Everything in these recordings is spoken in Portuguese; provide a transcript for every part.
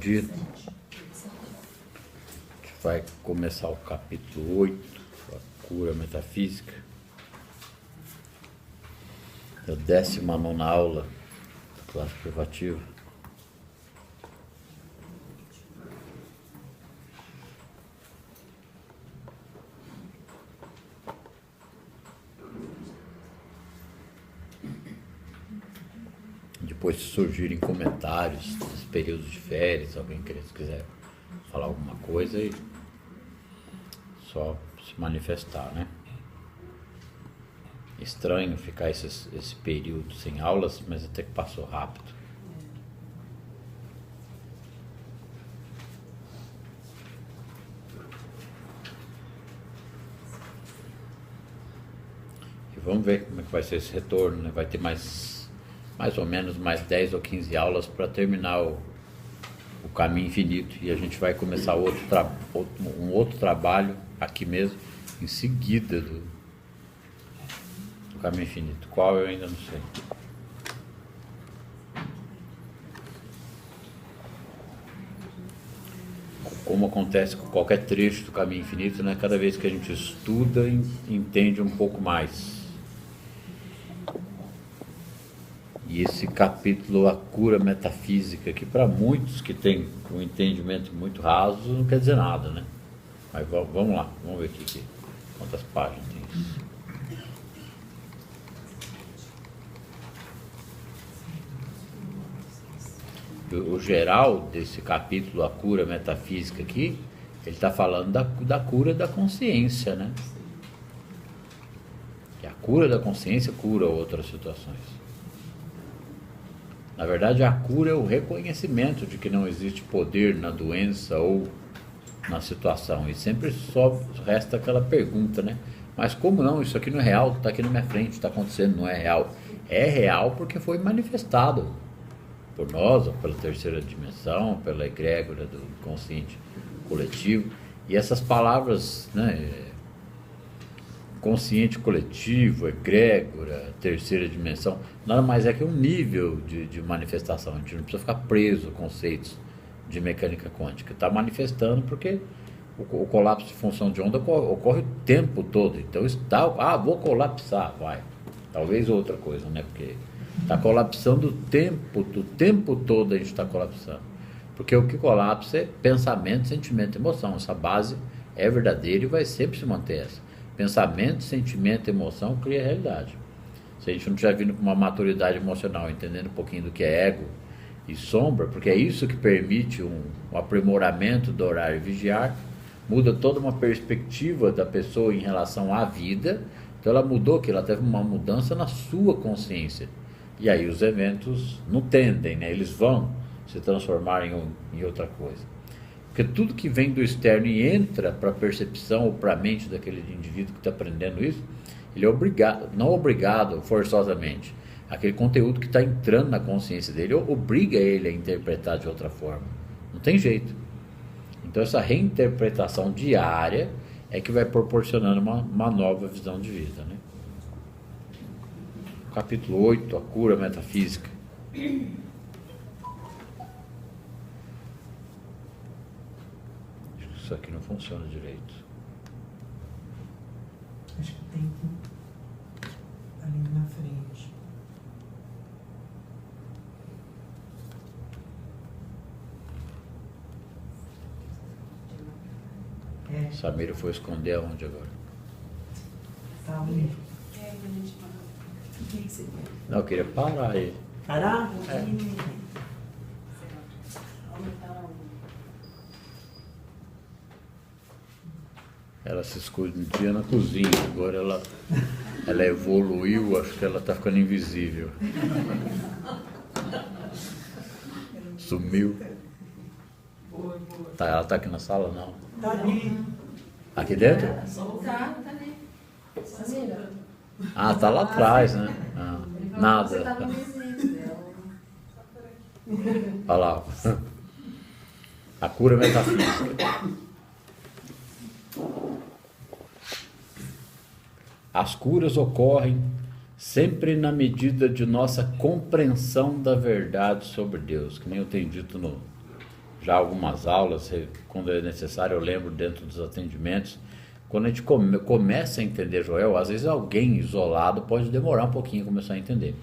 dia. A gente vai começar o capítulo 8, a cura metafísica. É a 19ª aula da classe privativa. Depois, se surgirem comentários nesse período de férias, alguém quiser falar alguma coisa, e só se manifestar, né? Estranho ficar esse período sem aulas, mas até que passou rápido. E vamos ver como é que vai ser esse retorno, né? Vai ter mais ou menos mais 10 ou 15 aulas para terminar o caminho infinito, e a gente vai começar um outro trabalho aqui mesmo, em seguida do caminho infinito. Qual eu ainda não sei. Como acontece com qualquer trecho do caminho infinito, né? Cada vez que a gente estuda, entende um pouco mais. E esse capítulo, a cura metafísica, que para muitos que têm um entendimento muito raso, não quer dizer nada, né? Mas vamos lá, vamos ver aqui quantas páginas tem isso. O geral desse capítulo, a cura metafísica aqui, ele está falando da cura da consciência, né? Que a cura da consciência cura outras situações. Na verdade, a cura é o reconhecimento de que não existe poder na doença ou na situação. E sempre só resta aquela pergunta, né? Mas como não? Isso aqui não é real, está aqui na minha frente, está acontecendo, não é real. É real porque foi manifestado por nós, ou pela terceira dimensão, pela egrégora do consciente coletivo. E essas palavras, né? Consciente coletivo, egrégora, terceira dimensão, nada mais é que um nível de manifestação. A gente não precisa ficar preso a conceitos de mecânica quântica. Está manifestando porque o colapso de função de onda ocorre o tempo todo. Então está, vou colapsar, vai. Talvez outra coisa, né? Porque está colapsando o tempo todo a gente está colapsando. Porque o que colapsa é pensamento, sentimento, emoção. Essa base é verdadeira e vai sempre se manter essa. Pensamento, sentimento, emoção cria a realidade. Se a gente não estiver vindo com uma maturidade emocional, entendendo um pouquinho do que é ego e sombra, porque é isso que permite um aprimoramento do orar e vigiar, muda toda uma perspectiva da pessoa em relação à vida. Então ela mudou, que ela teve uma mudança na sua consciência. E aí os eventos não tendem, né? Eles vão se transformar em outra coisa. Porque tudo que vem do externo e entra para a percepção ou para a mente daquele indivíduo que está aprendendo isso, ele é obrigado, não obrigado forçosamente. Aquele conteúdo que está entrando na consciência dele obriga ele a interpretar de outra forma. Não tem jeito. Então essa reinterpretação diária é que vai proporcionando uma nova visão de vida, né? Capítulo 8, a cura metafísica. Isso aqui não funciona direito. Acho que tem ali na frente. Samira foi esconder aonde agora? Tá ali. O que você quer? Não, eu queria parar aí. Parar? Ela se escondia na cozinha, agora ela evoluiu, acho que ela está ficando invisível. Sumiu. Tá, ela está aqui na sala, não? Tá ali. Aqui dentro? Tá ali. Samira. Ah, tá lá atrás, né? Ah, nada. Você tava invisível. Olha lá. A cura metafísica. As curas ocorrem sempre na medida de nossa compreensão da verdade sobre Deus, que nem eu tenho dito no já algumas aulas, quando é necessário, eu lembro dentro dos atendimentos. Quando a gente começa a entender Joel, às vezes alguém isolado pode demorar um pouquinho a começar a entender.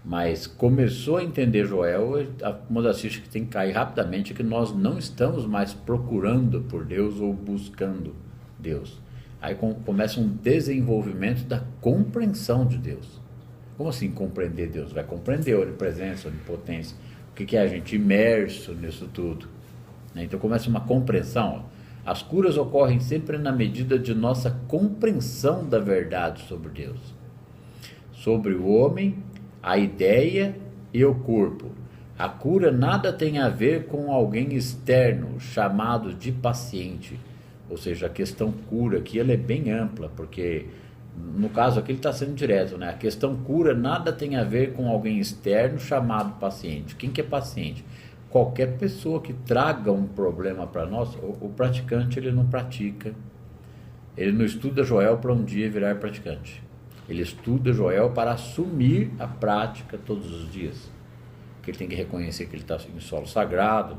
Mas começou a entender Joel, uma das fichas que tem que cair rapidamente é que nós não estamos mais procurando por Deus ou buscando Deus. Aí começa um desenvolvimento da compreensão de Deus. Como assim compreender Deus? Vai compreender a onipresença, a onipotência. O que é a gente imerso nisso tudo? Então começa uma compreensão. As curas ocorrem sempre na medida de nossa compreensão da verdade sobre Deus. Sobre o homem, a ideia e o corpo. A cura nada tem a ver com alguém externo, chamado de paciente. Ou seja, a questão cura aqui ela é bem ampla, porque no caso aqui ele está sendo direto, né? A questão cura nada tem a ver com alguém externo chamado paciente. Quem que é paciente? Qualquer pessoa que traga um problema para nós, o praticante ele não pratica. Ele não estuda Joel para um dia virar praticante. Ele estuda Joel para assumir a prática todos os dias. Porque ele tem que reconhecer que ele está em solo sagrado,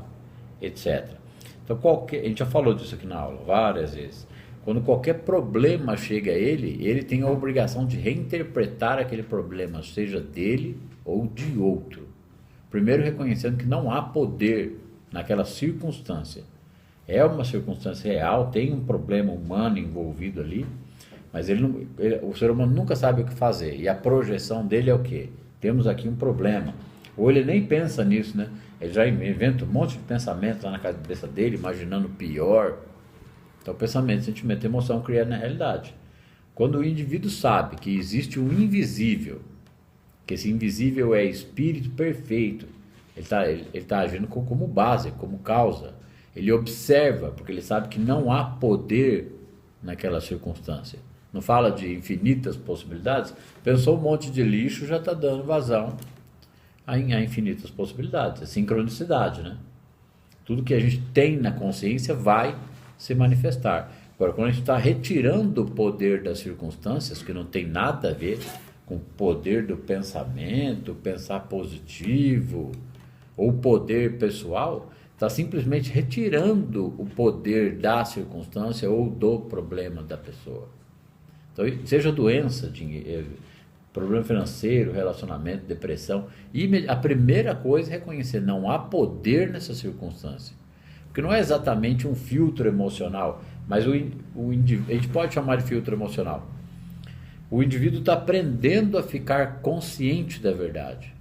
etc. Então, a gente já falou disso aqui na aula várias vezes. Quando qualquer problema chega a ele tem a obrigação de reinterpretar aquele problema, seja dele ou de outro. Primeiro reconhecendo que não há poder naquela circunstância. É uma circunstância real, tem um problema humano envolvido ali, mas o ser humano nunca sabe o que fazer. E a projeção dele é o quê? Temos aqui um problema. Ou ele nem pensa nisso, né? Ele já inventa um monte de pensamentos lá na cabeça dele, imaginando o pior. Então, pensamento, sentimento e emoção criam na realidade. Quando o indivíduo sabe que existe um invisível, que esse invisível é espírito perfeito, ele está agindo como base, como causa. Ele observa, porque ele sabe que não há poder naquela circunstância. Não fala de infinitas possibilidades. Pensou um monte de lixo, já está dando vazão a infinitas possibilidades. É sincronicidade, né? Tudo que a gente tem na consciência vai se manifestar. Agora, quando a gente está retirando o poder das circunstâncias, que não tem nada a ver com o poder do pensamento, pensar positivo, ou poder pessoal, está simplesmente retirando o poder da circunstância ou do problema da pessoa. Então, seja doença, dinheiro, problema financeiro, relacionamento, depressão, a primeira coisa é reconhecer, não há poder nessa circunstância. Porque não é exatamente um filtro emocional, mas a gente pode chamar de filtro emocional. O indivíduo está aprendendo a ficar consciente da verdade.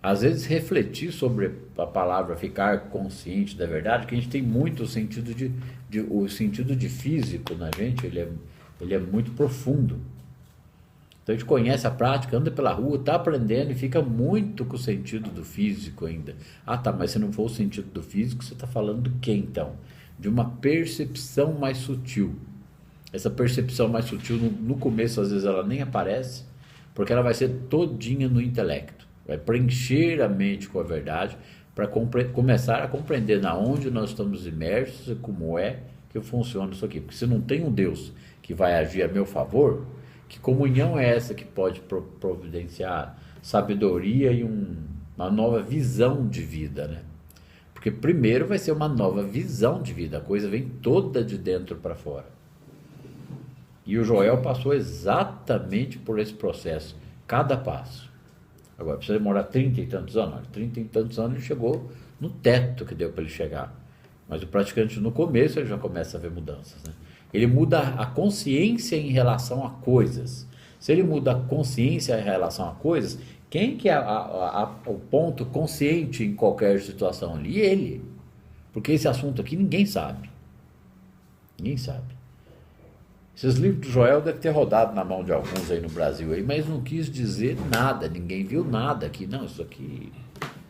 Às vezes refletir sobre a palavra ficar consciente da verdade, que a gente tem muito o sentido de físico na gente, ele é muito profundo. Então a gente conhece a prática, anda pela rua, está aprendendo e fica muito com o sentido do físico ainda. Ah tá, mas se não for o sentido do físico, você está falando do que então? De uma percepção mais sutil. Essa percepção mais sutil, no começo às vezes ela nem aparece, porque ela vai ser todinha no intelecto. Vai preencher a mente com a verdade para começar a compreender na onde nós estamos imersos e como é que funciona isso aqui. Porque se não tem um Deus que vai agir a meu favor, que comunhão é essa que pode providenciar sabedoria e uma nova visão de vida, né? Porque primeiro vai ser uma nova visão de vida, a coisa vem toda de dentro para fora. E o Joel passou exatamente por esse processo, cada passo. Agora, precisa demorar 30 e tantos anos. 30 e tantos anos ele chegou no teto que deu para ele chegar. Mas o praticante no começo ele já começa a ver mudanças, né? Ele muda a consciência em relação a coisas. Se ele muda a consciência em relação a coisas, quem que é o ponto consciente em qualquer situação ali? Ele. Porque esse assunto aqui ninguém sabe. Ninguém sabe. Esses livros do Joel devem ter rodado na mão de alguns aí no Brasil, aí, mas não quis dizer nada, ninguém viu nada aqui. Não, isso aqui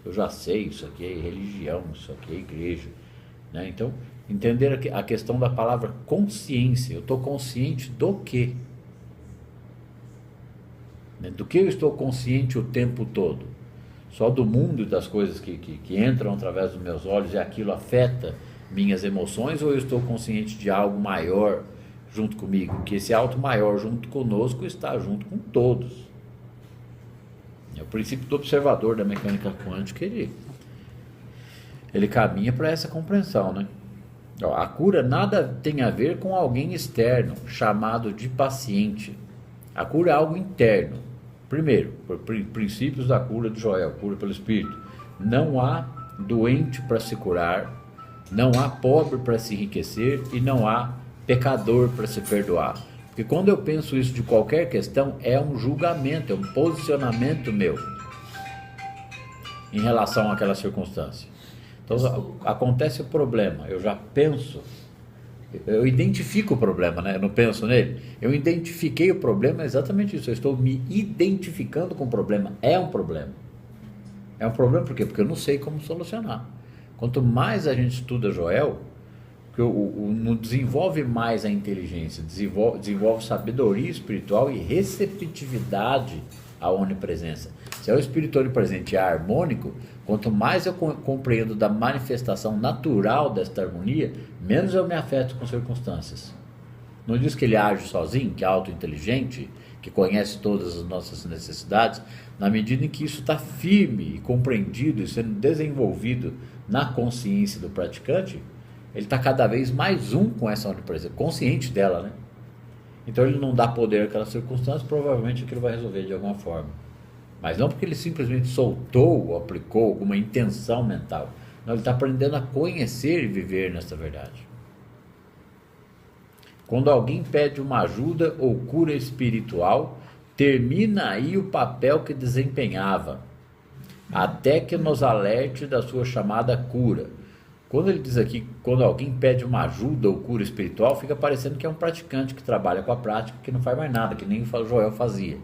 eu já sei, isso aqui é religião, isso aqui é igreja. Né? Então, entender a questão da palavra consciência. Eu estou consciente do quê? Do que eu estou consciente o tempo todo? Só do mundo e das coisas que entram através dos meus olhos e aquilo afeta minhas emoções, ou eu estou consciente de algo maior junto comigo? Que esse alto maior junto conosco está junto com todos. É o princípio do observador da mecânica quântica, ele caminha para essa compreensão, né? Ó, a cura nada tem a ver com alguém externo, chamado de paciente. A cura é algo interno. Primeiro, por princípios da cura de Joel, cura pelo Espírito. Não há doente para se curar, não há pobre para se enriquecer e não há pecador para se perdoar. Porque quando eu penso isso de qualquer questão, é um julgamento, é um posicionamento meu em relação àquela circunstância. Então acontece o problema, eu já penso, eu identifico o problema, né? Eu não penso nele, eu identifiquei o problema, é exatamente isso, eu estou me identificando com o problema, é um problema por quê? Porque eu não sei como solucionar. Quanto mais a gente estuda Joel, não desenvolve mais a inteligência, desenvolve sabedoria espiritual e receptividade à onipresença. Se é o espírito onipresente e harmônico, quanto mais eu compreendo da manifestação natural desta harmonia, menos eu me afeto com circunstâncias. Não diz que ele age sozinho, que é auto-inteligente, que conhece todas as nossas necessidades, na medida em que isso está firme e compreendido e sendo desenvolvido na consciência do praticante, ele está cada vez mais com essa onipresença, consciente dela, né? Então ele não dá poder àquela circunstância, provavelmente aquilo vai resolver de alguma forma. Mas não porque ele simplesmente soltou ou aplicou alguma intenção mental. Não, ele está aprendendo a conhecer e viver nessa verdade. Quando alguém pede uma ajuda ou cura espiritual, termina aí o papel que desempenhava, até que nos alerte da sua chamada cura. Quando ele diz aqui, quando alguém pede uma ajuda ou cura espiritual, fica parecendo que é um praticante que trabalha com a prática, que não faz mais nada, que nem o Joel fazia.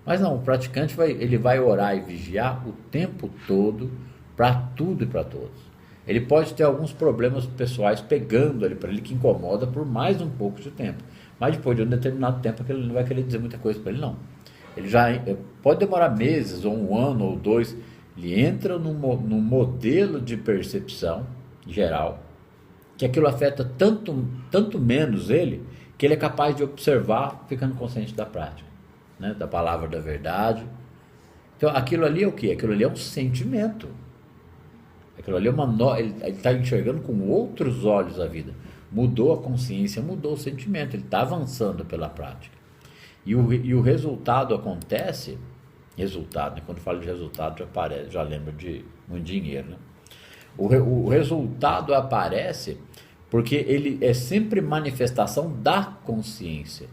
Mas não, o praticante ele vai orar e vigiar o tempo todo, para tudo e para todos. Ele pode ter alguns problemas pessoais pegando ali para ele, que incomoda por mais um pouco de tempo. Mas depois de um determinado tempo, ele não vai querer dizer muita coisa para ele, não. Ele já pode demorar meses, ou um ano, ou dois. Ele entra num modelo de percepção geral, que aquilo afeta tanto menos ele, que ele é capaz de observar, ficando consciente da prática, né? Da palavra da verdade. Então aquilo ali é o quê? Aquilo ali é um sentimento. Aquilo ali é ele está enxergando com outros olhos a vida. Mudou a consciência, mudou o sentimento, ele está avançando pela prática. E o resultado acontece, né? Quando falo de resultado já lembra de muito dinheiro, né? O resultado aparece porque ele é sempre manifestação da consciência.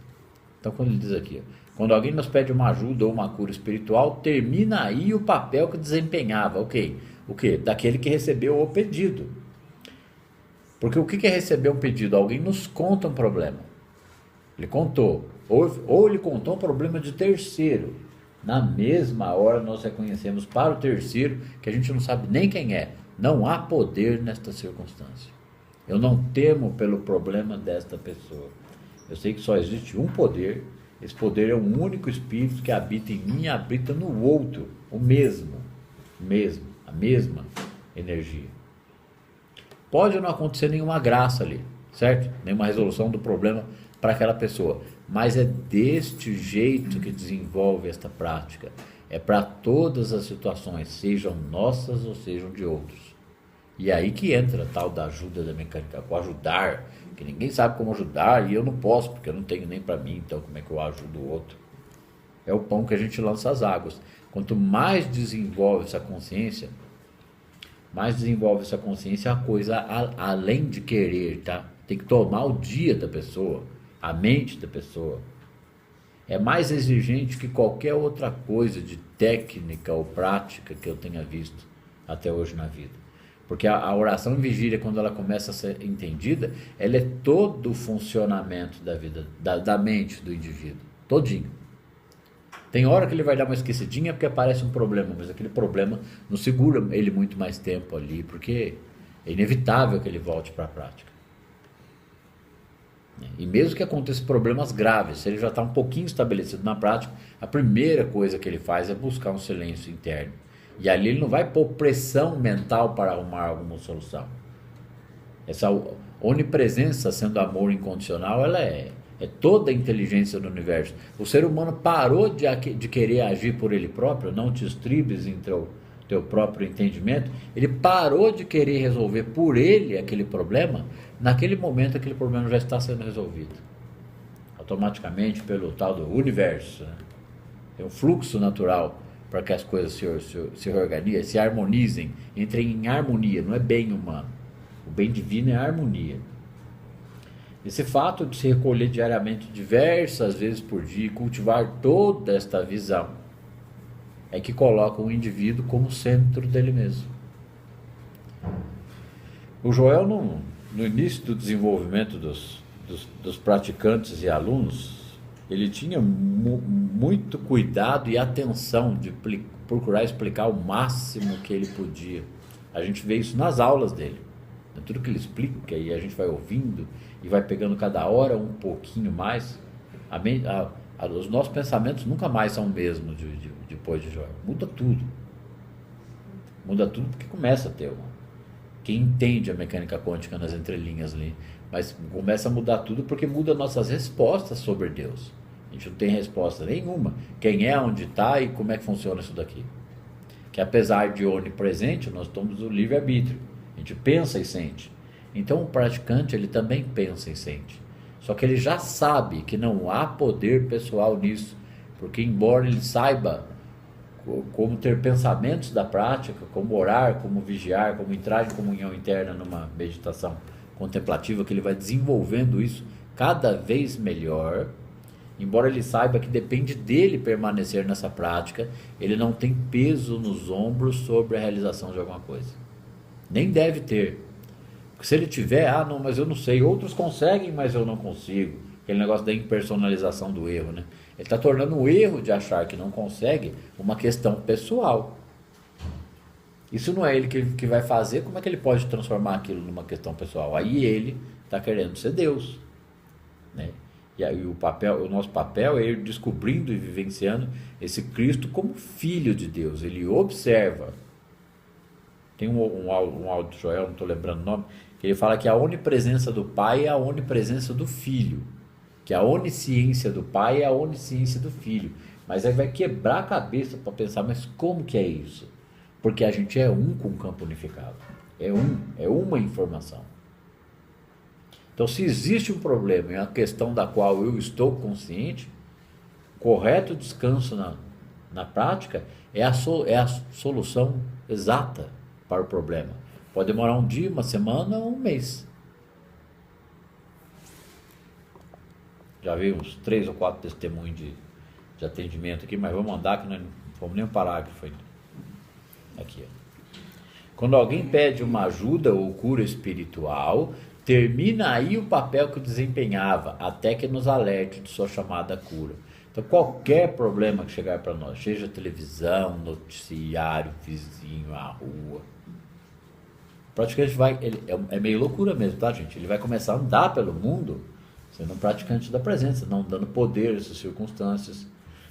Então quando ele diz aqui, quando alguém nos pede uma ajuda ou uma cura espiritual, termina aí o papel que desempenhava, ok? O quê? Daquele que recebeu o pedido. Porque o que é receber um pedido? Alguém nos conta um problema. Ele contou. Ou ele contou um problema de terceiro. Na mesma hora nós reconhecemos para o terceiro, que a gente não sabe nem quem é. Não há poder nesta circunstância. Eu não temo pelo problema desta pessoa. Eu sei que só existe um poder. Esse poder é um único espírito que habita em mim e habita no outro. A mesma energia. Pode não acontecer nenhuma graça ali, certo? Nenhuma resolução do problema para aquela pessoa. Mas é deste jeito que desenvolve esta prática. É para todas as situações, sejam nossas ou sejam de outros. E aí que entra a tal da ajuda da mecânica, o ajudar, que ninguém sabe como ajudar e eu não posso, porque eu não tenho nem para mim, então como é que eu ajudo o outro? É o pão que a gente lança às águas. Quanto mais desenvolve essa consciência, a coisa além de querer, tá? Tem que tomar o dia da pessoa, a mente da pessoa. É mais exigente que qualquer outra coisa de técnica ou prática que eu tenha visto até hoje na vida. Porque a oração em vigília, quando ela começa a ser entendida, ela é todo o funcionamento da vida, da mente do indivíduo, todinho. Tem hora que ele vai dar uma esquecidinha porque aparece um problema, mas aquele problema não segura ele muito mais tempo ali, porque é inevitável que ele volte para a prática. E mesmo que aconteçam problemas graves, se ele já está um pouquinho estabelecido na prática, a primeira coisa que ele faz é buscar um silêncio interno. E ali ele não vai pôr pressão mental para arrumar alguma solução. Essa onipresença, sendo amor incondicional, ela é toda a inteligência do universo. O ser humano parou de querer agir por ele próprio, não te estribes em teu próprio entendimento, ele parou de querer resolver por ele aquele problema, naquele momento aquele problema já está sendo resolvido. Automaticamente pelo tal do universo. Né? Tem um fluxo natural para que as coisas se organizem, se harmonizem, entrem em harmonia, não é bem humano. O bem divino é a harmonia. Esse fato de se recolher diariamente diversas vezes por dia e cultivar toda esta visão é que coloca o indivíduo como centro dele mesmo. O Joel, no início do desenvolvimento dos praticantes e alunos, ele tinha muito cuidado e atenção de procurar explicar o máximo que ele podia. A gente vê isso nas aulas dele. Tudo que ele explica e a gente vai ouvindo e vai pegando cada hora um pouquinho mais. Os nossos pensamentos nunca mais são o mesmo depois de Joel. Muda tudo. Muda tudo porque começa a ter quem entende a mecânica quântica nas entrelinhas ali. Mas começa a mudar tudo porque muda nossas respostas sobre Deus. A gente não tem resposta nenhuma. Quem é, onde está e como é que funciona isso daqui. Que apesar de onipresente, nós estamos no livre-arbítrio. A gente pensa e sente. Então o praticante ele também pensa e sente. Só que ele já sabe que não há poder pessoal nisso. Porque embora ele saiba como ter pensamentos da prática, como orar, como vigiar, como entrar em comunhão interna numa meditação contemplativa, que ele vai desenvolvendo isso cada vez melhor, embora ele saiba que depende dele permanecer nessa prática, ele não tem peso nos ombros sobre a realização de alguma coisa. Nem deve ter. Porque se ele tiver, não, mas eu não sei, outros conseguem, mas eu não consigo. Aquele negócio da impersonalização do erro, né? Ele está tornando o erro de achar que não consegue uma questão pessoal. Isso não é ele que vai fazer, como é que ele pode transformar aquilo numa questão pessoal? Aí ele está querendo ser Deus. Né? E aí o nosso papel é ir descobrindo e vivenciando esse Cristo como filho de Deus. Ele observa. Tem um áudio de Joel, não estou lembrando o nome, que ele fala que a onipresença do Pai é a onipresença do Filho. Que a onisciência do Pai é a onisciência do Filho. Mas aí vai quebrar a cabeça para pensar, mas como que é isso? Porque a gente é um com o campo unificado. É uma informação. Então, se existe um problema, é uma questão da qual eu estou consciente, correto descanso na prática é a solução exata para o problema. Pode demorar um dia, uma semana ou um mês. Já vi uns 3 ou 4 testemunhos de atendimento aqui, mas vou mandar que nós não vamos nem um parágrafo ainda. Aqui, ó. Quando alguém pede uma ajuda ou cura espiritual, termina aí o papel que desempenhava, até que nos alerte de sua chamada cura. Então, qualquer problema que chegar para nós, seja televisão, noticiário, vizinho, a rua, praticamente é meio loucura mesmo, tá, gente? Ele vai começar a andar pelo mundo sendo um praticante da presença, não dando poder a essas circunstâncias.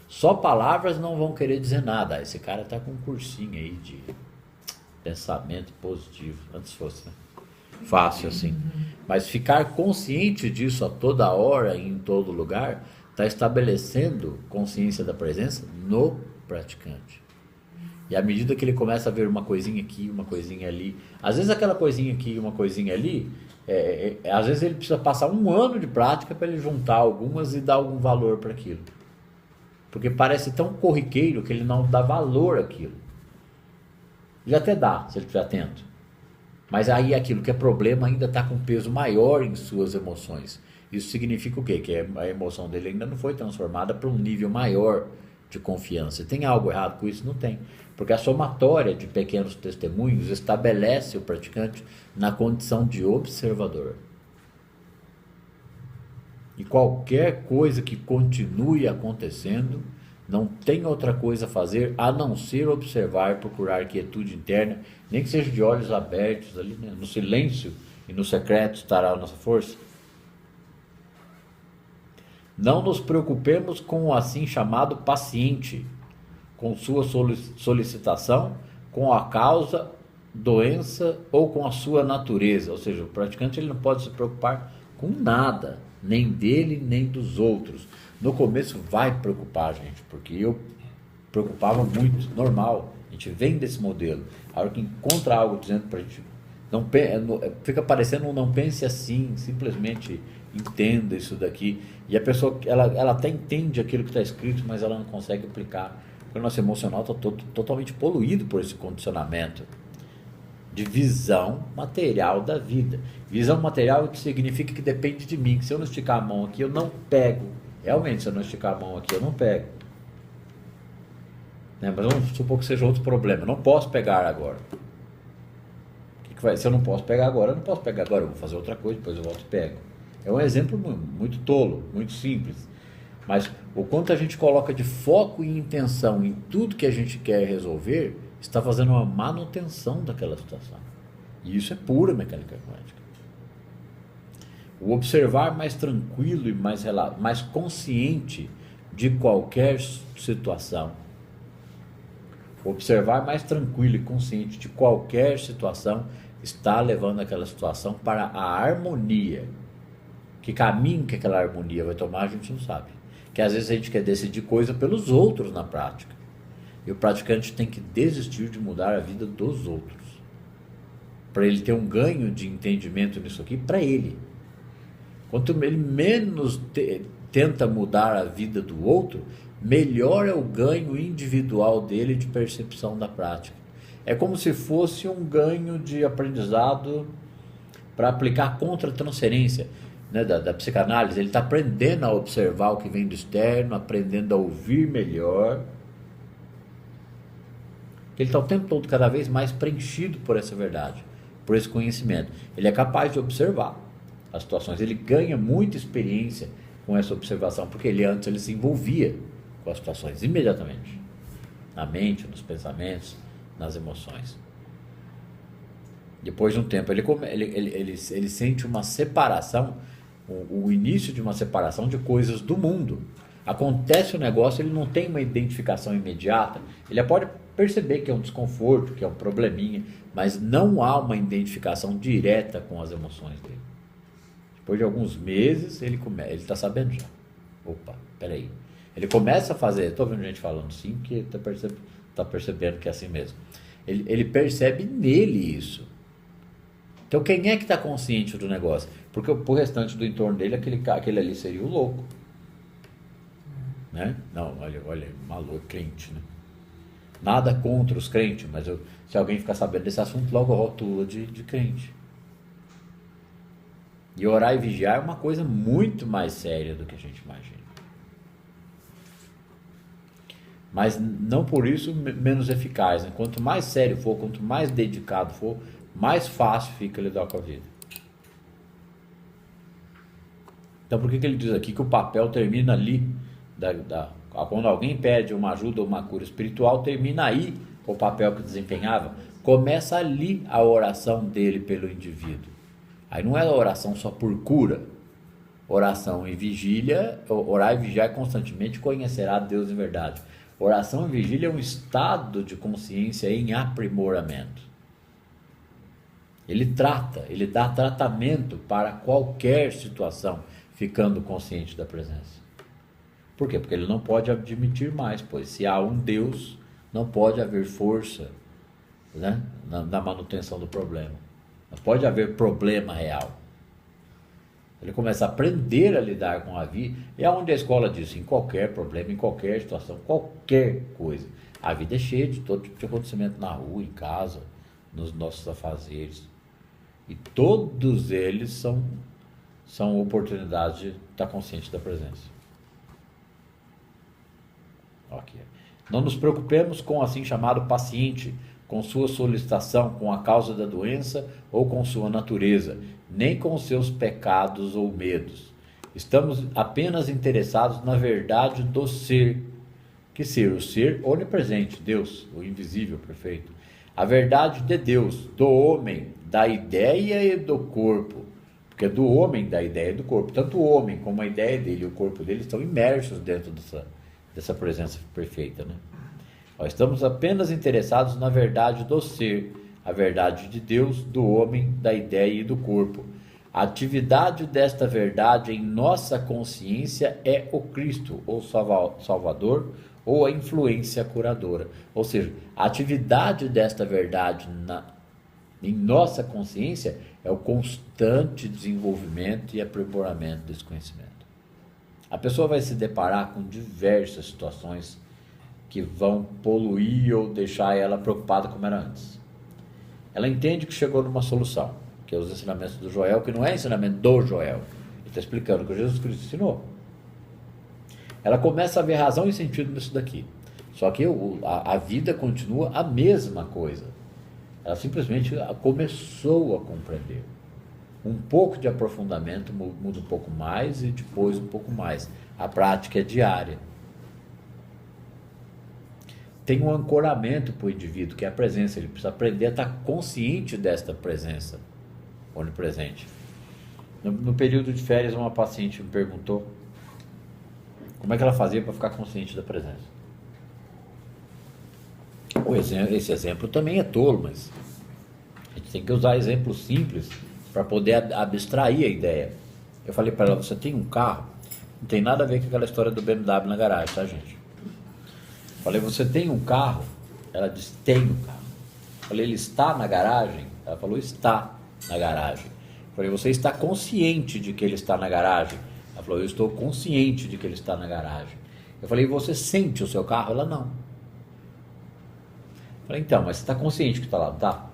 Só palavras não vão querer dizer nada. Esse cara está com um cursinho aí de pensamento positivo. Antes fosse, né? Fácil assim. Mas ficar consciente disso a toda hora e em todo lugar está estabelecendo consciência da presença no praticante. E à medida que ele começa a ver uma coisinha aqui, uma coisinha ali, às vezes aquela coisinha aqui e uma coisinha ali, às vezes ele precisa passar um ano de prática para ele juntar algumas e dar algum valor para aquilo. Porque parece tão corriqueiro que ele não dá valor àquilo. Ele até dá, se ele estiver atento. Mas aí aquilo que é problema ainda está com peso maior em suas emoções. Isso significa o quê? Que a emoção dele ainda não foi transformada para um nível maior de confiança. Tem algo errado com isso? Não tem. Porque a somatória de pequenos testemunhos estabelece o praticante na condição de observador. E qualquer coisa que continue acontecendo, não tem outra coisa a fazer a não ser observar e procurar quietude interna, nem que seja de olhos abertos, ali, né? No silêncio e no secreto estará a nossa força. Não nos preocupemos com o assim chamado paciente, com sua solicitação, com a causa, doença ou com a sua natureza. Ou seja, o praticante ele não pode se preocupar com nada, nem dele, nem dos outros. No começo vai preocupar, gente, porque eu preocupava muito, normal. A gente vem desse modelo. A hora que encontra algo dizendo para a gente, fica parecendo um não pense assim, simplesmente entenda isso daqui. E a pessoa, ela até entende aquilo que está escrito, mas ela não consegue aplicar. Porque o nosso emocional está totalmente poluído por esse condicionamento de visão material da vida. Visão material que significa que depende de mim, que se eu não esticar a mão aqui, eu não pego. Realmente, se eu não esticar a mão aqui, eu não pego. Né? Mas vamos supor que seja outro problema. Eu não posso pegar agora. Se eu não posso pegar agora, eu não posso pegar agora. Eu vou fazer outra coisa, depois eu volto e pego. É um exemplo muito tolo, muito simples. Mas o quanto a gente coloca de foco e intenção em tudo que a gente quer resolver, está fazendo uma manutenção daquela situação. E isso é pura mecânica quântica. O observar mais tranquilo e mais consciente de qualquer situação. O observar mais tranquilo e consciente de qualquer situação está levando aquela situação para a harmonia. Que caminho que aquela harmonia vai tomar, a gente não sabe. Que às vezes a gente quer decidir coisa pelos outros na prática. E o praticante tem que desistir de mudar a vida dos outros. Para ele ter um ganho de entendimento nisso aqui, para ele. Quanto ele menos tenta mudar a vida do outro, melhor é o ganho individual dele de percepção da prática. É como se fosse um ganho de aprendizado para aplicar contra-transferência, né, da psicanálise. Ele está aprendendo a observar o que vem do externo, aprendendo a ouvir melhor. Ele está o tempo todo cada vez mais preenchido por essa verdade, por esse conhecimento. Ele é capaz de observar as situações, ele ganha muita experiência com essa observação, porque antes ele se envolvia com as situações imediatamente, na mente, nos pensamentos, nas emoções. Depois de um tempo ele sente uma separação, o início de uma separação de coisas do mundo. Acontece o negócio, ele não tem uma identificação imediata, ele pode perceber que é um desconforto, que é um probleminha, mas não há uma identificação direta com as emoções dele. Depois de alguns meses, ele está sabendo já. Opa, peraí. Ele começa a fazer, estou vendo gente falando sim, que está percebendo que é assim mesmo. Ele percebe nele isso. Então quem é que está consciente do negócio? Porque o restante do entorno dele, aquele ali seria o louco. Né? Não, olha, maluco, crente, né? Nada contra os crentes, mas se alguém ficar sabendo desse assunto, logo rotula de crente. E orar e vigiar é uma coisa muito mais séria do que a gente imagina. Mas não por isso menos eficaz, né? Quanto mais sério for, quanto mais dedicado for, mais fácil fica lidar com a vida. Então por que ele diz aqui que o papel termina ali, quando alguém pede uma ajuda ou uma cura espiritual, termina aí o papel que desempenhava? Começa ali a oração dele pelo indivíduo. Aí não é a oração só por cura. Oração e vigília, orar e vigiar constantemente, conhecerá Deus em verdade. Oração e vigília é um estado de consciência em aprimoramento. Ele dá tratamento para qualquer situação, ficando consciente da presença. Por quê? Porque ele não pode admitir mais, pois se há um Deus, não pode haver força, né, na manutenção do problema. Não pode haver problema real. Ele começa a aprender a lidar com a vida. É onde a escola diz, em qualquer problema, em qualquer situação, qualquer coisa. A vida é cheia de todo tipo de acontecimento na rua, em casa, nos nossos afazeres. E todos eles são oportunidades de estar consciente da presença. Okay. Não nos preocupemos com o assim chamado paciente, com sua solicitação, com a causa da doença ou com sua natureza, nem com seus pecados ou medos. Estamos apenas interessados na verdade do ser. Que ser? O ser onipresente, Deus, o invisível, perfeito. A verdade de Deus, do homem, da ideia e do corpo. Porque é do homem, da ideia e do corpo. Tanto o homem como a ideia dele e o corpo dele estão imersos dentro dessa presença perfeita, né? Nós estamos apenas interessados na verdade do ser, a verdade de Deus, do homem, da ideia e do corpo. A atividade desta verdade em nossa consciência é o Cristo, ou Salvador, ou a influência curadora. Ou seja, a atividade desta verdade em nossa consciência é o constante desenvolvimento e aprimoramento desse conhecimento. A pessoa vai se deparar com diversas situações que vão poluir ou deixar ela preocupada como era antes. Ela entende que chegou numa solução, que é os ensinamentos do Joel, que não é ensinamento do Joel. Ele está explicando o que Jesus Cristo ensinou. Ela começa a ver razão e sentido nisso daqui. Só que a vida continua a mesma coisa. Ela simplesmente começou a compreender. Um pouco de aprofundamento muda um pouco mais e depois um pouco mais. A prática é diária. Tem um ancoramento para o indivíduo, que é a presença. Ele precisa aprender a estar consciente desta presença onipresente. No período de férias, uma paciente me perguntou como é que ela fazia para ficar consciente da presença. Esse exemplo também é tolo, mas a gente tem que usar exemplos simples para poder abstrair a ideia. Eu falei para ela, você tem um carro? Não tem nada a ver com aquela história do BMW na garagem, tá, gente? Falei, você tem um carro? Ela disse, tenho um carro. Falei, ele está na garagem? Ela falou, está na garagem. Falei, você está consciente de que ele está na garagem? Ela falou, eu estou consciente de que ele está na garagem. Eu falei, você sente o seu carro? Ela, não. Falei, então, mas você está consciente que está lá, tá?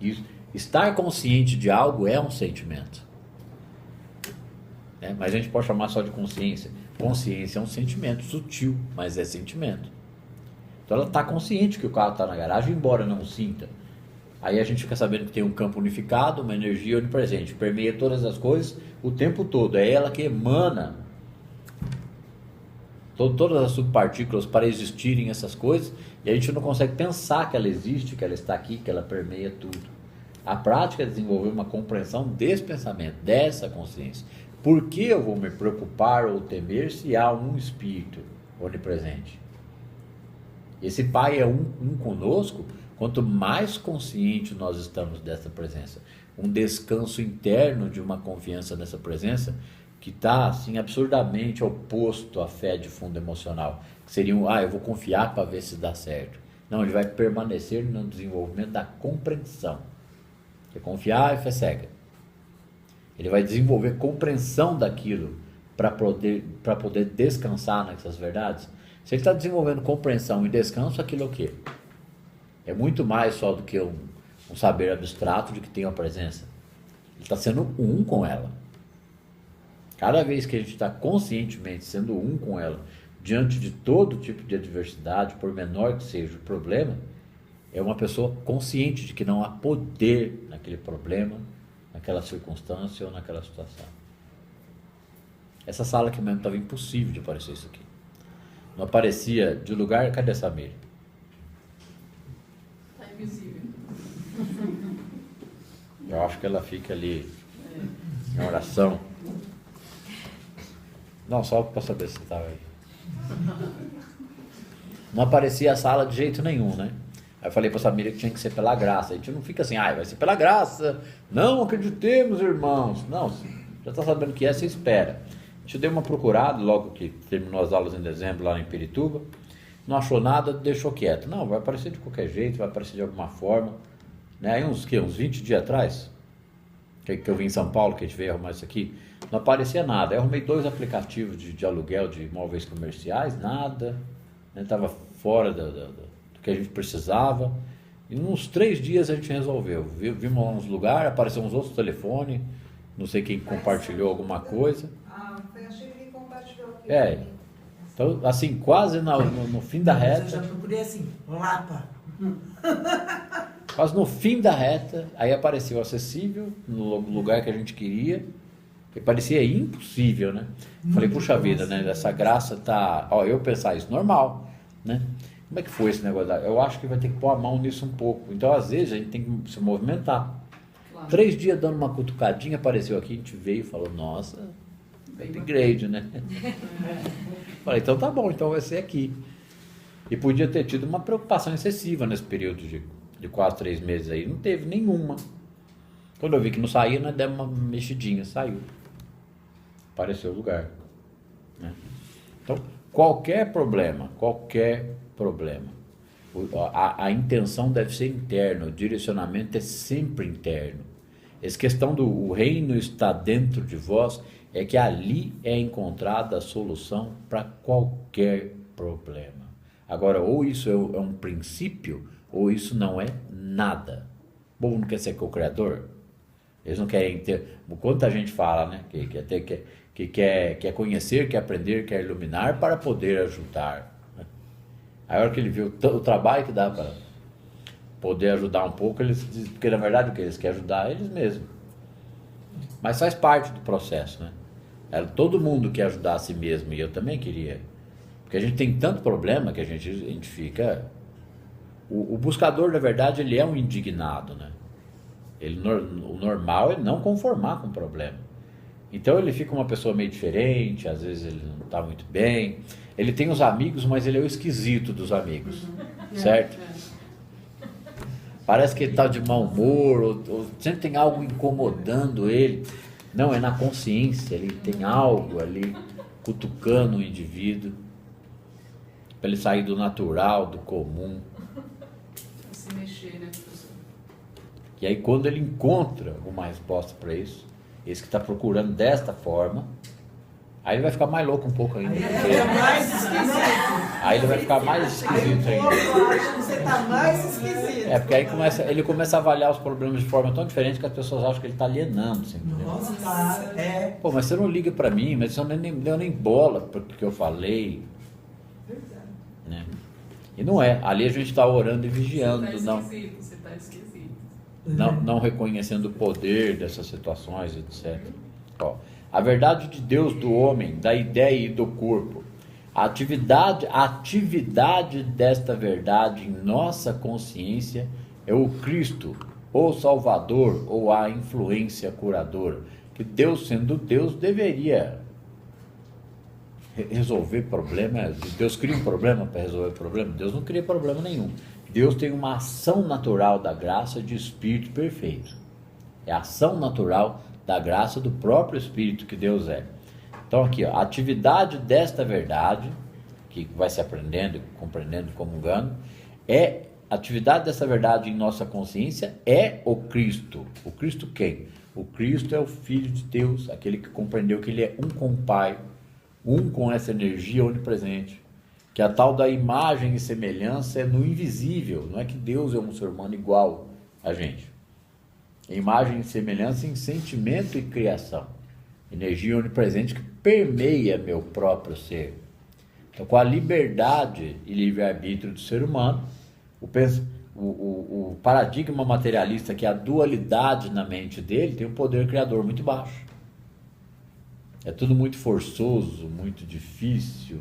Isso. Estar consciente de algo é um sentimento. Né? Mas a gente pode chamar só de consciência. Consciência é um sentimento sutil, mas é sentimento. Então ela está consciente que o carro está na garagem, embora não sinta. Aí a gente fica sabendo que tem um campo unificado, uma energia onipresente, permeia todas as coisas o tempo todo. É ela que emana todas as subpartículas para existirem essas coisas, e a gente não consegue pensar que ela existe, que ela está aqui, que ela permeia tudo. A prática é desenvolver uma compreensão desse pensamento, dessa consciência. Por que eu vou me preocupar ou temer se há um espírito onipresente? Esse Pai é um conosco, quanto mais consciente nós estamos dessa presença. Um descanso interno de uma confiança nessa presença que está assim, absurdamente oposto à fé de fundo emocional. Que seria eu vou confiar para ver se dá certo. Não, ele vai permanecer no desenvolvimento da compreensão. Porque confiar é fé cega. Ele vai desenvolver compreensão daquilo para poder descansar nessas verdades. Se ele está desenvolvendo compreensão e descanso, aquilo é o quê? É muito mais só do que um saber abstrato de que tem a presença. Ele está sendo um com ela. Cada vez que a gente está conscientemente sendo um com ela, diante de todo tipo de adversidade, por menor que seja o problema, é uma pessoa consciente de que não há poder naquele problema, naquela circunstância ou naquela situação. Essa sala aqui mesmo estava impossível de aparecer isso aqui. Não aparecia de lugar. Cadê a Samir? Está invisível. Eu acho que ela fica ali em oração. Não, só para saber se estava aí. Não aparecia a sala de jeito nenhum, né? Aí eu falei para a Samira que tinha que ser pela graça. A gente não fica assim, vai ser pela graça. Não acreditemos, irmãos. Não, já está sabendo que é, você espera. A gente deu uma procurada logo que terminou as aulas em dezembro lá em Pirituba. Não achou nada, deixou quieto. Não, vai aparecer de qualquer jeito, vai aparecer de alguma forma. Né? Aí uns 20 dias atrás, que eu vim em São Paulo, que a gente veio arrumar isso aqui, não aparecia nada. Aí eu arrumei 2 aplicativos de aluguel de imóveis comerciais, nada. Estava fora do que a gente precisava. E uns 3 dias a gente resolveu. Vimos uns lugares, apareceu uns outros telefones, não sei quem compartilhou alguma coisa. Foi a Shirley que compartilhou aqui. Então, assim, quase no fim da reta. Eu já procurei assim, Lapa. Quase no fim da reta, aí apareceu acessível, no lugar que a gente queria, que parecia impossível, né? Falei, puxa vida, né? Essa graça tá... eu pensar isso, normal, né? Como é que foi esse negócio? Eu acho que vai ter que pôr a mão nisso um pouco. Então, às vezes, a gente tem que se movimentar. Claro. 3 dias dando uma cutucadinha, apareceu aqui, a gente veio e falou, nossa, upgrade, né? Falei, então tá bom, então vai ser aqui. E podia ter tido uma preocupação excessiva nesse período de 4, 3 meses aí. Não teve nenhuma. Quando eu vi que não saía, nós demos uma mexidinha, saiu. Apareceu o lugar. Né? Então, qualquer problema, a intenção deve ser interna, o direcionamento é sempre interno. Essa questão do o reino está dentro de vós, é que ali é encontrada a solução para qualquer problema. Agora, ou isso é um princípio, ou isso não é nada. O povo não quer ser co-criador? Eles não querem ter... Quanta gente fala, né? Que quer conhecer, quer aprender, quer iluminar para poder ajudar. Aí a hora que ele vê o trabalho que dá para poder ajudar um pouco, eles dizem, porque na verdade o que eles querem ajudar é eles mesmos. Mas faz parte do processo, né? Todo mundo quer ajudar a si mesmo, e eu também queria. Porque a gente tem tanto problema que a gente fica... O buscador, na verdade, ele é um indignado, né? O normal é não conformar com o problema. Então ele fica uma pessoa meio diferente, às vezes ele não está muito bem. Ele tem os amigos, mas ele é o esquisito dos amigos, certo? Parece que ele está de mau humor, ou sempre tem algo incomodando ele. Não, é na consciência, ele tem algo ali cutucando o indivíduo, para ele sair do natural, do comum. Se mexer, né, professor? E aí quando ele encontra uma resposta para isso, esse que está procurando desta forma, aí ele vai ficar mais louco um pouco ainda. Aí ele fica mais esquisito. Aí ele vai ficar mais esquisito Aí o ainda. povo acha que você está mais esquisito. É, porque aí ele começa a avaliar os problemas de forma tão diferente que as pessoas acham que ele está alienando, você entendeu? Nossa, tá, Pô, mas você não liga para mim, mas você não deu nem bola porque eu falei, Verdade. né? E não é, ali a gente está orando e vigiando, Você tá esquisito. não reconhecendo o poder dessas situações, etc. Ó, a verdade de Deus do homem, da ideia e do corpo, a atividade desta verdade em nossa consciência é o Cristo, o Salvador ou a influência curadora, que Deus, sendo Deus, deveria resolver problemas. Deus cria um problema para resolver problema? Deus não cria problema nenhum. Deus tem uma ação natural da graça de Espírito perfeito. É a ação natural da graça do próprio Espírito que Deus é. Então aqui, ó, a atividade desta verdade, que vai se aprendendo, compreendendo, comungando, a atividade dessa verdade em nossa consciência é o Cristo. O Cristo quem? O Cristo é o Filho de Deus, aquele que compreendeu que ele é um com o Pai, um com essa energia onipresente, que a tal da imagem e semelhança é no invisível, não é que Deus é um ser humano igual a gente. Imagem e semelhança em sentimento e criação, energia onipresente que permeia meu próprio ser. Então, com a liberdade e livre-arbítrio do ser humano, o paradigma materialista, que é a dualidade na mente dele, tem um poder criador muito baixo. É tudo muito forçoso, muito difícil,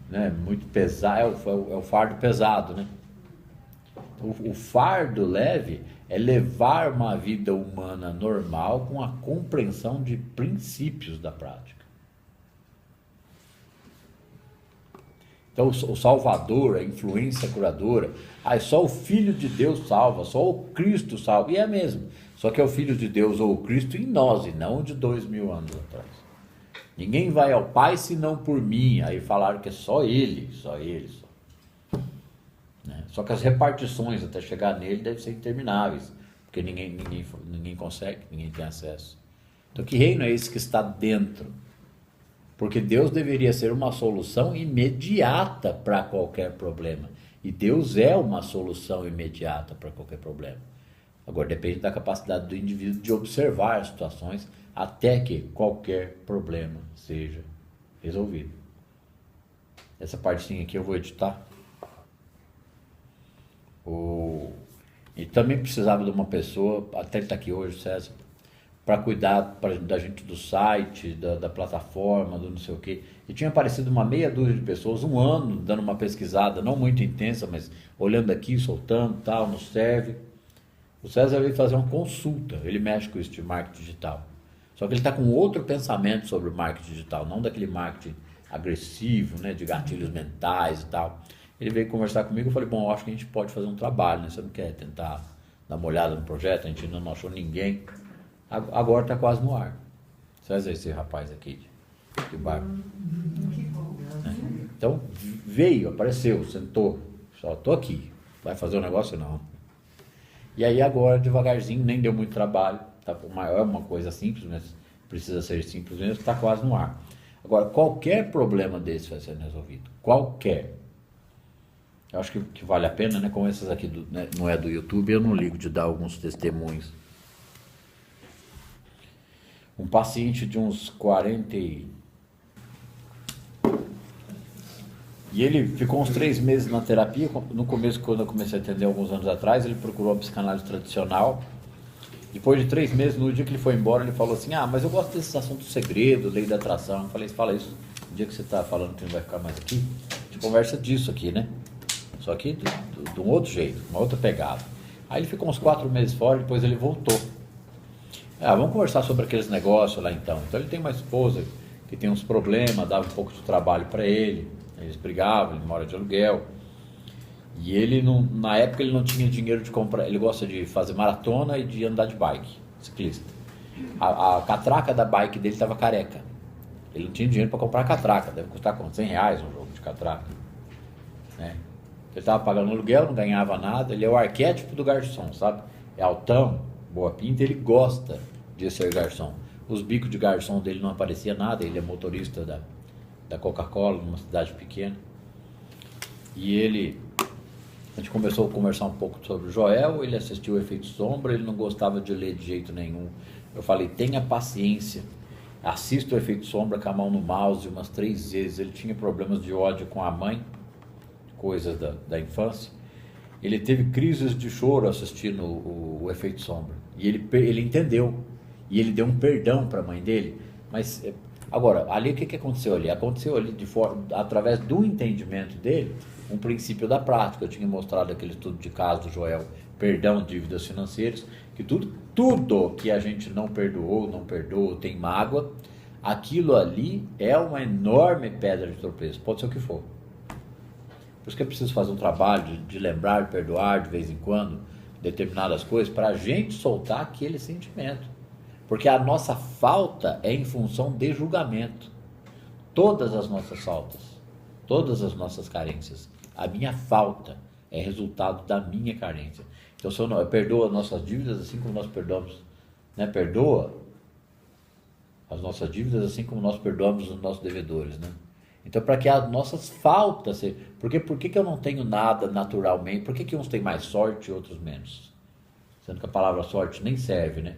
né? Muito pesado, é o fardo pesado, né? O fardo leve é levar uma vida humana normal com a compreensão de princípios da prática. Então o Salvador, a influência curadora, só o Filho de Deus salva, só o Cristo salva, e é mesmo, só que é o Filho de Deus ou o Cristo em nós, e não de 2000 anos atrás. Ninguém vai ao Pai senão por mim. Aí falaram que é só ele. Né? Só que as repartições até chegar nele devem ser intermináveis, porque ninguém consegue, ninguém tem acesso. Então que reino é esse que está dentro? Porque Deus deveria ser uma solução imediata para qualquer problema. E Deus é uma solução imediata para qualquer problema. Agora depende da capacidade do indivíduo de observar as situações até que qualquer problema seja resolvido. Essa partezinha aqui eu vou editar. E também precisava de uma pessoa, até ele está aqui hoje, César, para cuidar da gente do site, da plataforma, do não sei o quê. E tinha aparecido uma meia dúzia de pessoas, um ano, dando uma pesquisada, não muito intensa, mas olhando aqui, soltando, tal, nos serve. O César veio fazer uma consulta, ele mexe com isso de marketing digital. Só que ele está com outro pensamento sobre o marketing digital, não daquele marketing agressivo, né, de gatilhos mentais e tal. Ele veio conversar comigo, eu falei, bom, eu acho que a gente pode fazer um trabalho, né? Você não quer tentar dar uma olhada no projeto? A gente ainda não achou ninguém. Agora está quase no ar. César, esse rapaz aqui de barco. Que bom. Né? Então veio, apareceu, sentou, só estou aqui, vai fazer o negócio não. E aí agora devagarzinho, nem deu muito trabalho, tá, é uma coisa simples, mas precisa ser simples mesmo, está quase no ar. Agora, qualquer problema desse vai ser resolvido, qualquer. Eu acho que vale a pena, né? Como esses aqui né, não é do YouTube, eu não ligo de dar alguns testemunhos. Um paciente de uns 40 e ele ficou uns 3 meses na terapia. No começo, quando eu comecei a atender alguns anos atrás, ele procurou a psicanálise tradicional. Depois de 3 meses, no dia que ele foi embora, ele falou assim, mas eu gosto desses assuntos segredo, lei da atração. Eu falei, fala isso, no dia que você está falando que não vai ficar mais aqui, a gente conversa disso aqui, né? Só que de um outro jeito, uma outra pegada. Aí ele ficou uns 4 meses fora, depois ele voltou. Vamos conversar sobre aqueles negócios lá então. Então ele tem uma esposa que tem uns problemas, dava um pouco de trabalho para ele, eles brigavam, ele mora de aluguel. E ele, na época, ele não tinha dinheiro de comprar, ele gosta de fazer maratona e de andar de bike, ciclista. A catraca da bike dele estava careca. Ele não tinha dinheiro para comprar a catraca, deve custar quanto? R$100 um jogo de catraca. Né? Ele estava pagando aluguel, não ganhava nada, ele é o arquétipo do garçom, sabe? É altão, boa pinta, ele gosta de ser garçom. Os bicos de garçom dele não aparecia nada, ele é motorista da Coca-Cola, numa cidade pequena. E a gente começou a conversar um pouco sobre o Joel, ele assistiu o Efeito Sombra, ele não gostava de ler de jeito nenhum. Eu falei, tenha paciência, assista o Efeito Sombra com a mão no mouse umas 3 vezes. Ele tinha problemas de ódio com a mãe, coisas da infância. Ele teve crises de choro assistindo o Efeito Sombra. E ele entendeu. E ele deu um perdão para a mãe dele. Mas, agora, ali o que aconteceu ali? Aconteceu ali através do entendimento dele, um princípio da prática. Eu tinha mostrado aquele estudo de caso do Joel, perdão, dívidas financeiras, que tudo que a gente não perdoou, tem mágoa, aquilo ali é uma enorme pedra de tropeço, pode ser o que for. Por isso que é preciso fazer um trabalho de lembrar, perdoar de vez em quando determinadas coisas, para a gente soltar aquele sentimento. Porque a nossa falta é em função de julgamento. Todas as nossas faltas, todas as nossas carências, a minha falta é resultado da minha carência. Então, se eu perdoo as nossas dívidas assim como nós perdoamos, né? Perdoa as nossas dívidas assim como nós perdoamos os nossos devedores, né? Então, para que as nossas faltas... Por que eu não tenho nada naturalmente? Por que uns têm mais sorte e outros menos? Sendo que a palavra sorte nem serve, né?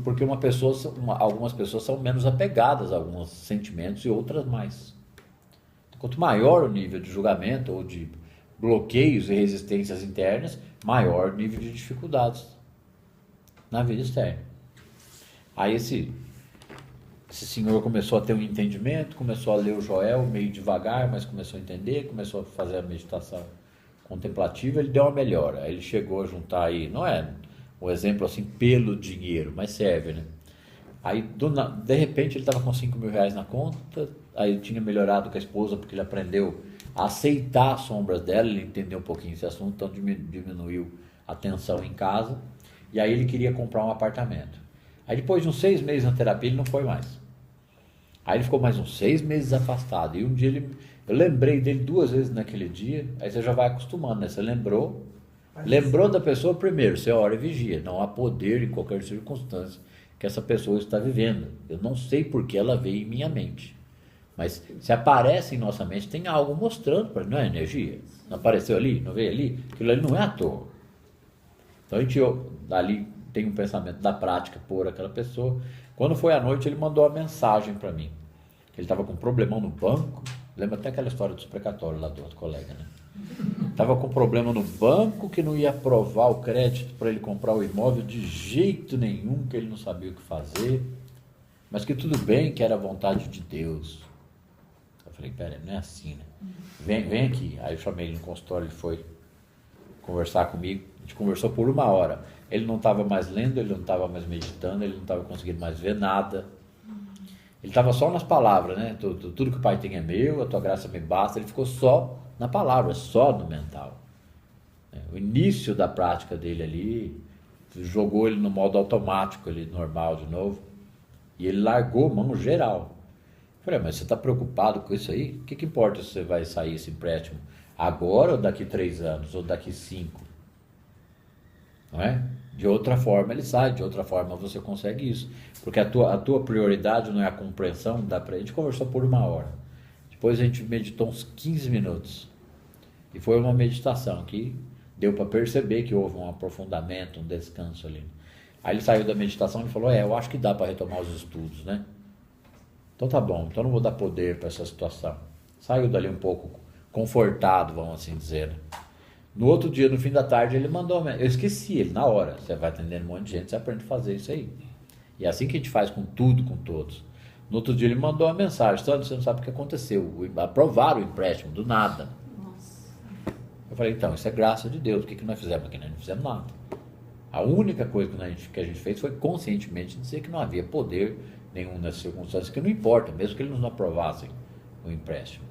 Porque algumas pessoas são menos apegadas a alguns sentimentos e outras mais. Quanto maior o nível de julgamento ou de bloqueios e resistências internas, maior o nível de dificuldades na vida externa. Aí esse senhor começou a ter um entendimento, começou a ler o Joel meio devagar, mas começou a entender, começou a fazer a meditação contemplativa, ele deu uma melhora. Aí ele chegou a juntar aí, não é um exemplo assim pelo dinheiro, mas serve, né? Aí de repente ele estava com R$5.000 na conta, aí ele tinha melhorado com a esposa porque ele aprendeu a aceitar as sombras dela, ele entendeu um pouquinho esse assunto, então diminuiu a tensão em casa, e aí ele queria comprar um apartamento. Aí depois de uns 6 meses na terapia ele não foi mais. Aí ele ficou mais uns 6 meses afastado. E um dia eu lembrei dele 2 vezes naquele dia. Aí você já vai acostumando, né? Você lembrou da pessoa primeiro, você ora e vigia. Não há poder em qualquer circunstância que essa pessoa está vivendo. Eu não sei por que ela veio em minha mente. Mas se aparece em nossa mente, tem algo mostrando para não é energia. Não apareceu ali? Não veio ali? Aquilo ali não é à toa. Então a gente ali tem um pensamento da prática por aquela pessoa. Quando foi à noite, ele mandou uma mensagem para mim. Ele estava com um problemão no banco. Lembra até aquela história dos precatórios lá do outro colega, né? Estava com um problema no banco que não ia aprovar o crédito para ele comprar o imóvel de jeito nenhum, que ele não sabia o que fazer. Mas que tudo bem, que era a vontade de Deus. Eu falei, pera, não é assim, né? Vem aqui. Aí eu chamei ele no consultório, ele foi conversar comigo. A gente conversou por 1 hora. Ele não estava mais lendo, ele não estava mais meditando, ele não estava conseguindo mais ver nada. Ele estava só nas palavras, né? Tudo que o Pai tem é meu, a tua graça me basta. Ele ficou só na palavra, só no mental. O início da prática dele ali, jogou ele no modo automático, ali, normal de novo. E ele largou mão geral. Falei, mas você está preocupado com isso aí? O que importa se você vai sair esse empréstimo agora ou daqui 3 anos ou daqui 5? Não é? De outra forma ele sai, de outra forma você consegue isso. Porque a tua prioridade não é a compreensão, a gente conversou por 1 hora. Depois a gente meditou uns 15 minutos. E foi uma meditação que deu para perceber que houve um aprofundamento, um descanso ali. Aí ele saiu da meditação e falou, eu acho que dá para retomar os estudos, né? Então tá bom, então não vou dar poder para essa situação. Saiu dali um pouco confortado, vamos assim dizer. No outro dia, no fim da tarde, ele mandou, eu esqueci ele na hora. Você vai atendendo um monte de gente, você aprende a fazer isso aí. E é assim que a gente faz com tudo, com todos. No outro dia ele mandou uma mensagem, você não sabe o que aconteceu. Aprovaram o empréstimo, do nada. Nossa. Eu falei, então, isso é graça de Deus. O que nós fizemos aqui? Nós não fizemos nada. A única coisa que a gente fez foi conscientemente dizer que não havia poder nenhum nessas circunstâncias, que não importa, mesmo que eles não aprovassem o empréstimo.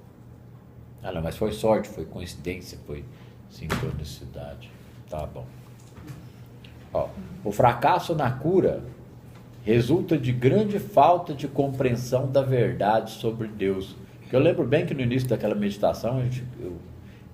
Não, mas foi sorte, foi coincidência, foi sincronicidade. Tá bom. O fracasso na cura resulta de grande falta de compreensão da verdade sobre Deus. Eu lembro bem que no início daquela meditação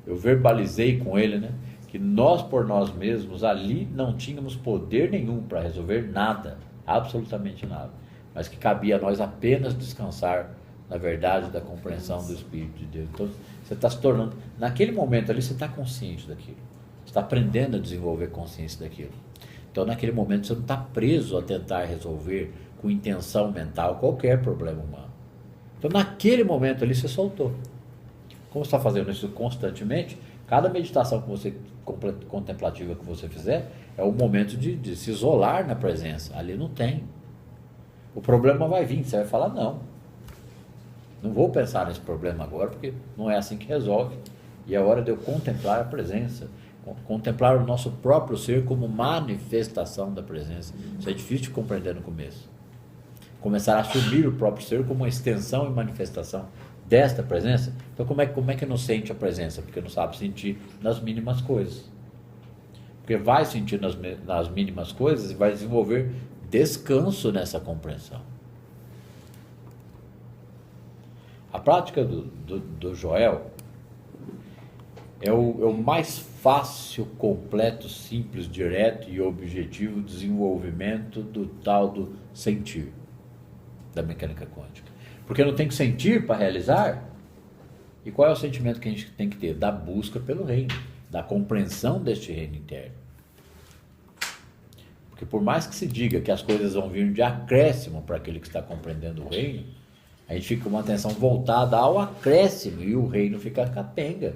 eu verbalizei com ele, né, que nós por nós mesmos ali não tínhamos poder nenhum para resolver nada, absolutamente nada, mas que cabia a nós apenas descansar na verdade da compreensão do Espírito de Deus. Então você está se tornando, naquele momento ali você está consciente daquilo, você está aprendendo a desenvolver consciência daquilo. Então naquele momento você não está preso a tentar resolver com intenção mental qualquer problema humano. Então naquele momento ali você soltou. Como você está fazendo isso constantemente, cada meditação que você, contemplativa que você fizer, é o momento de se isolar na presença. Ali não tem. O problema vai vir, você vai falar, não vou pensar nesse problema agora, porque não é assim que resolve. E é hora de eu contemplar a presença, contemplar o nosso próprio ser como manifestação da presença. Isso é difícil de compreender no começo. Começar a assumir o próprio ser como uma extensão e manifestação desta presença. Então como é que não sente a presença? Porque não sabe sentir nas mínimas coisas. Porque vai sentir nas mínimas coisas e vai desenvolver descanso nessa compreensão. A prática do Joel é o mais fácil, completo, simples, direto e objetivo desenvolvimento do tal do sentir da mecânica quântica. Porque não tem que sentir para realizar. E qual é o sentimento que a gente tem que ter? Da busca pelo reino, da compreensão deste reino interno. Porque por mais que se diga que as coisas vão vir de acréscimo para aquele que está compreendendo o reino, a gente fica com uma atenção voltada ao acréscimo e o reino fica capenga.